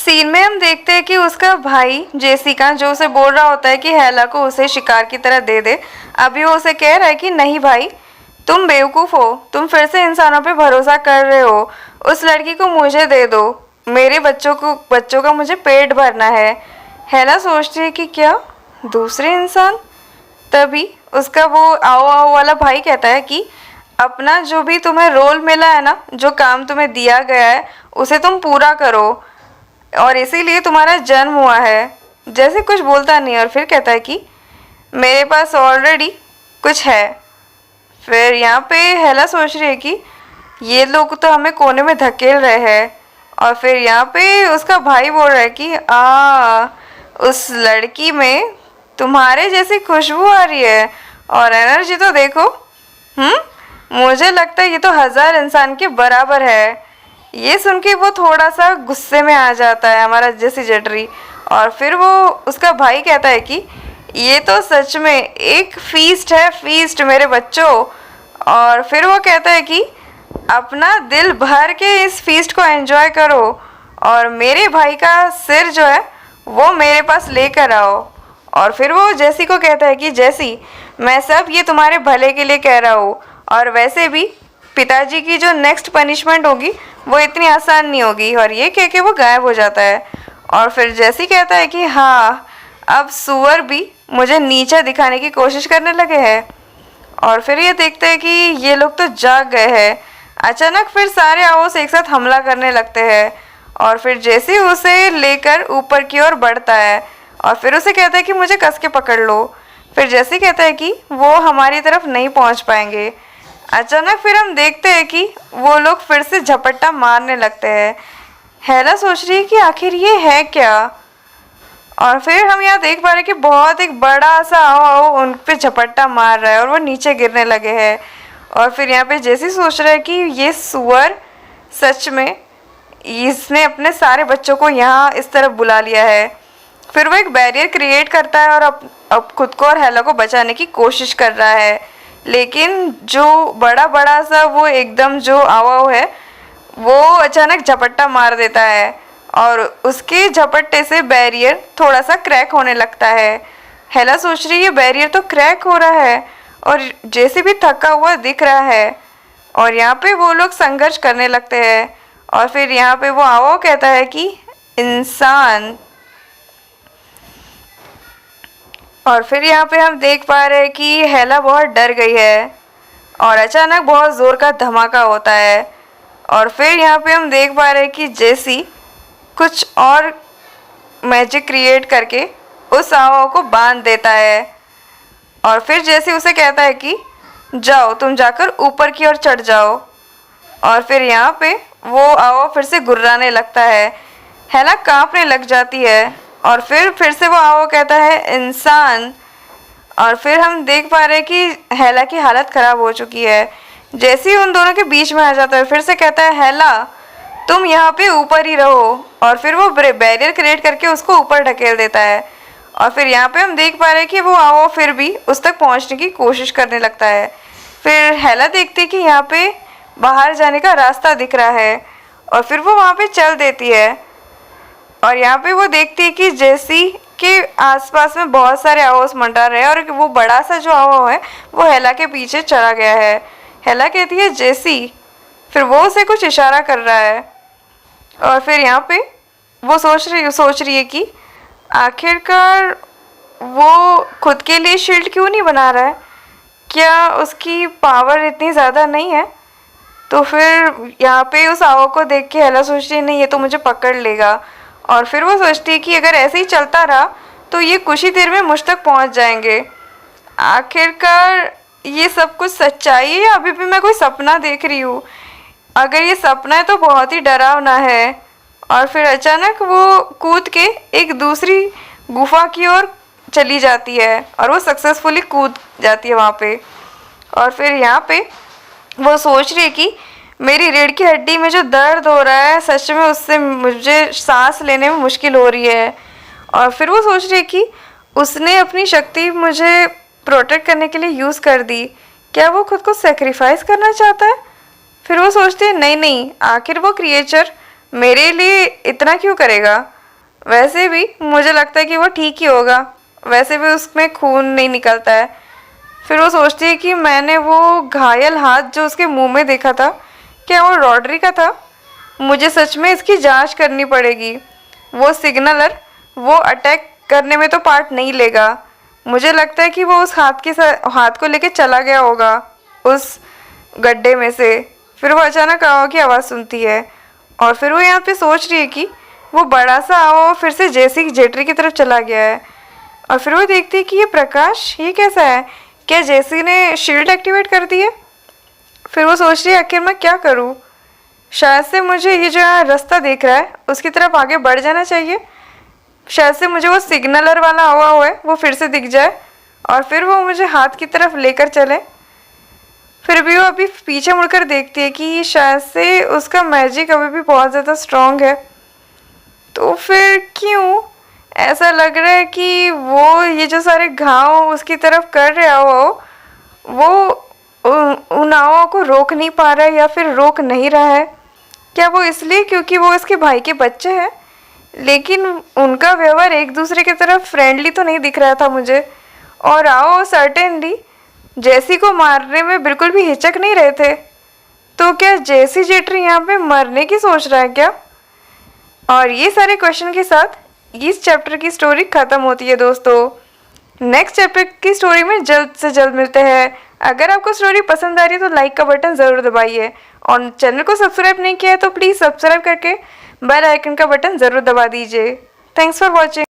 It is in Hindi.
सीन में हम देखते हैं कि उसका भाई जेसिका जो उसे बोल रहा होता है कि हेला को उसे शिकार की तरह दे दे, अभी वो उसे कह रहा है कि नहीं भाई, तुम बेवकूफ़ हो, तुम फिर से इंसानों पे भरोसा कर रहे हो, उस लड़की को मुझे दे दो, मेरे बच्चों का मुझे पेट भरना है। हेला सोचती है कि क्या दूसरे इंसान। तभी उसका वो आओ आओ वाला भाई कहता है कि अपना जो भी तुम्हें रोल मिला है ना, जो काम तुम्हें दिया गया है उसे तुम पूरा करो, और इसीलिए तुम्हारा जन्म हुआ है। जैसे कुछ बोलता नहीं और फिर कहता है कि मेरे पास ऑलरेडी कुछ है। फिर यहाँ पे हेला सोच रही है कि ये लोग तो हमें कोने में धकेल रहे हैं, और फिर यहाँ पे उसका भाई बोल रहा है कि उस लड़की में तुम्हारे जैसी खुशबू आ रही है और एनर्जी तो देखो, मुझे लगता है ये तो 1000 इंसान के बराबर है। ये सुन के वो थोड़ा सा गुस्से में आ जाता है हमारा जेसी जेटरी, और फिर वो उसका भाई कहता है कि ये तो सच में एक फीस्ट है, फीस्ट मेरे बच्चों। और फिर वो कहता है कि अपना दिल भर के इस फीस्ट को एंजॉय करो, और मेरे भाई का सिर जो है वो मेरे पास लेकर आओ। और फिर वो जेसी को कहता है कि जेसी, मैं सब ये तुम्हारे भले के लिए कह रहा हूँ, और वैसे भी पिताजी की जो नेक्स्ट पनिशमेंट होगी वो इतनी आसान नहीं होगी। और ये कह के वो गायब हो जाता है। और फिर जेसी कहता है कि हाँ, अब सुअर भी मुझे नीचा दिखाने की कोशिश करने लगे हैं। और फिर ये देखते हैं कि ये लोग तो जाग गए हैं। अचानक फिर सारे आओस एक साथ हमला करने लगते हैं, और फिर जेसी उसे लेकर ऊपर की ओर बढ़ता है, और फिर उसे कहता है कि मुझे कस के पकड़ लो। फिर जेसी कहता है कि वो हमारी तरफ नहीं पहुंच पाएंगे। अचानक फिर हम देखते हैं कि वो लोग फिर से झपट्टा मारने लगते हैं। हेला सोच रही है कि आखिर ये है क्या, और फिर हम यहाँ देख पा रहे हैं कि बहुत एक बड़ा सा आओ उन पे झपट्टा मार रहा है और वो नीचे गिरने लगे हैं। और फिर यहाँ पे जैसे सोच रहा है कि ये सुअर सच में इसने अपने सारे बच्चों को यहाँ इस तरफ बुला लिया है। फिर वो एक बैरियर क्रिएट करता है और अब खुद को और हेला को बचाने की कोशिश कर रहा है, लेकिन जो बड़ा सा वो एकदम जो आवाओ है वो अचानक झपट्टा मार देता है, और उसके झपट्टे से बैरियर थोड़ा सा क्रैक होने लगता है। हेला सोच रही है बैरियर तो क्रैक हो रहा है, और जैसे भी थका हुआ दिख रहा है, और यहाँ पे वो लोग संघर्ष करने लगते हैं। और फिर यहाँ पे वो आओ कहता है कि इंसान। और फिर यहाँ पे हम देख पा रहे हैं कि हेला बहुत डर गई है, और अचानक बहुत ज़ोर का धमाका होता है। और फिर यहाँ पे हम देख पा रहे हैं कि जेसी कुछ और मैजिक क्रिएट करके उस आओ को बांध देता है, और फिर जेसी उसे कहता है कि जाओ, तुम जाकर ऊपर की ओर चढ़ जाओ। और फिर यहाँ पे वो आओ फिर से गुर्राने लगता है। हेला कांपने लग जाती है, और फिर से वो आओ कहता है इंसान। और फिर हम देख पा रहे हैं कि हेला की हालत ख़राब हो चुकी है। जैसे ही उन दोनों के बीच में आ जाता है, फिर से कहता है हेला तुम यहाँ पे ऊपर ही रहो, और फिर वो बैरियर क्रिएट करके उसको ऊपर ढकेल देता है। और फिर यहाँ पे हम देख पा रहे हैं कि वो आओ फिर भी उस तक पहुँचने की कोशिश करने लगता है। फिर हेला देखती है कि यहाँ पे बाहर जाने का रास्ता दिख रहा है, और फिर वो वहाँ पे चल देती है। और यहाँ पे वो देखती है कि जेसी के आसपास में बहुत सारे आओस मंडरा रहे हैं, और वो बड़ा सा जो आओ है वो हेला के पीछे चढ़ा गया है। हेला कहती है जेसी, फिर वो उसे कुछ इशारा कर रहा है। और फिर यहाँ पे वो सोच रही है कि आखिरकार वो खुद के लिए शील्ड क्यों नहीं बना रहा है, क्या उसकी पावर इतनी ज़्यादा नहीं है। तो फिर यहाँ पे उस आओ को देख के हेला सोचती है नहीं, ये तो मुझे पकड़ लेगा। और फिर वो सोचती है कि अगर ऐसे ही चलता रहा तो ये कुछ ही देर में मुझ तक पहुँच जाएंगे। आखिरकार ये सब कुछ सच्चाई है या अभी भी मैं कोई सपना देख रही हूँ। अगर ये सपना है तो बहुत ही डरावना है। और फिर अचानक वो कूद के एक दूसरी गुफा की ओर चली जाती है, और वो सक्सेसफुली कूद जाती है वहाँ पे। और फिर यहाँ पे वो सोच रही है कि मेरी रीढ़ की हड्डी में जो दर्द हो रहा है सच में उससे मुझे सांस लेने में मुश्किल हो रही है। और फिर वो सोच रही है कि उसने अपनी शक्ति मुझे प्रोटेक्ट करने के लिए यूज़ कर दी, क्या वो खुद को सेक्रीफाइस करना चाहता है। फिर वो सोचती है नहीं, आखिर वो क्रिएचर मेरे लिए इतना क्यों करेगा। वैसे भी मुझे लगता है कि वो ठीक ही होगा, वैसे भी उसमें खून नहीं निकलता है। फिर वो सोचती है कि मैंने वो घायल हाथ जो उसके मुंह में देखा था, क्या वो रॉड्री का था? मुझे सच में इसकी जांच करनी पड़ेगी। वो सिग्नलर वो अटैक करने में तो पार्ट नहीं लेगा। मुझे लगता है कि वो उस हाथ को लेके चला गया होगा उस गड्ढे में से। फिर वो अचानक आवा की आवाज़ सुनती है और फिर वो यहाँ पे सोच रही है कि वो बड़ा सा आवा फिर से जेसी जेटरी की तरफ चला गया है। और फिर वो देखती है कि ये प्रकाश ये कैसा है, क्या जेसी ने शील्ड एक्टिवेट कर दी है? फिर वो सोच रही है आखिर मैं क्या करूँ, शायद से मुझे ये जो यहाँ रास्ता देख रहा है उसकी तरफ आगे बढ़ जाना चाहिए। शायद से मुझे वो सिग्नलर वाला हुआ है वो फिर से दिख जाए और फिर वो मुझे हाथ की तरफ लेकर चले। फिर भी वो अभी पीछे मुड़कर देखती है कि शायद से उसका मैजिक अभी भी बहुत ज़्यादा स्ट्रॉन्ग है। तो फिर क्यों ऐसा लग रहा है कि वो ये जो सारे घाव उसकी तरफ कर रहा हो वो उन आवाओं को रोक नहीं पा रहा है या फिर रोक नहीं रहा है? क्या वो इसलिए क्योंकि वो इसके भाई के बच्चे हैं? लेकिन उनका व्यवहार एक दूसरे की तरफ फ्रेंडली तो नहीं दिख रहा था मुझे। और आओ सर्टेनली जेसी को मारने में बिल्कुल भी हिचक नहीं रहे थे। तो क्या जेसी जेटरी यहाँ पे मरने की सोच रहा है क्या? और ये सारे क्वेश्चन के साथ इस चैप्टर की स्टोरी खत्म होती है दोस्तों। नेक्स्ट चैप्टर की स्टोरी में जल्द से जल्द मिलते हैं। अगर आपको स्टोरी पसंद आ रही है तो लाइक का बटन ज़रूर दबाइए और चैनल को सब्सक्राइब नहीं किया है तो प्लीज़ सब्सक्राइब करके बेल आइकन का बटन ज़रूर दबा दीजिए। Thanks for watching.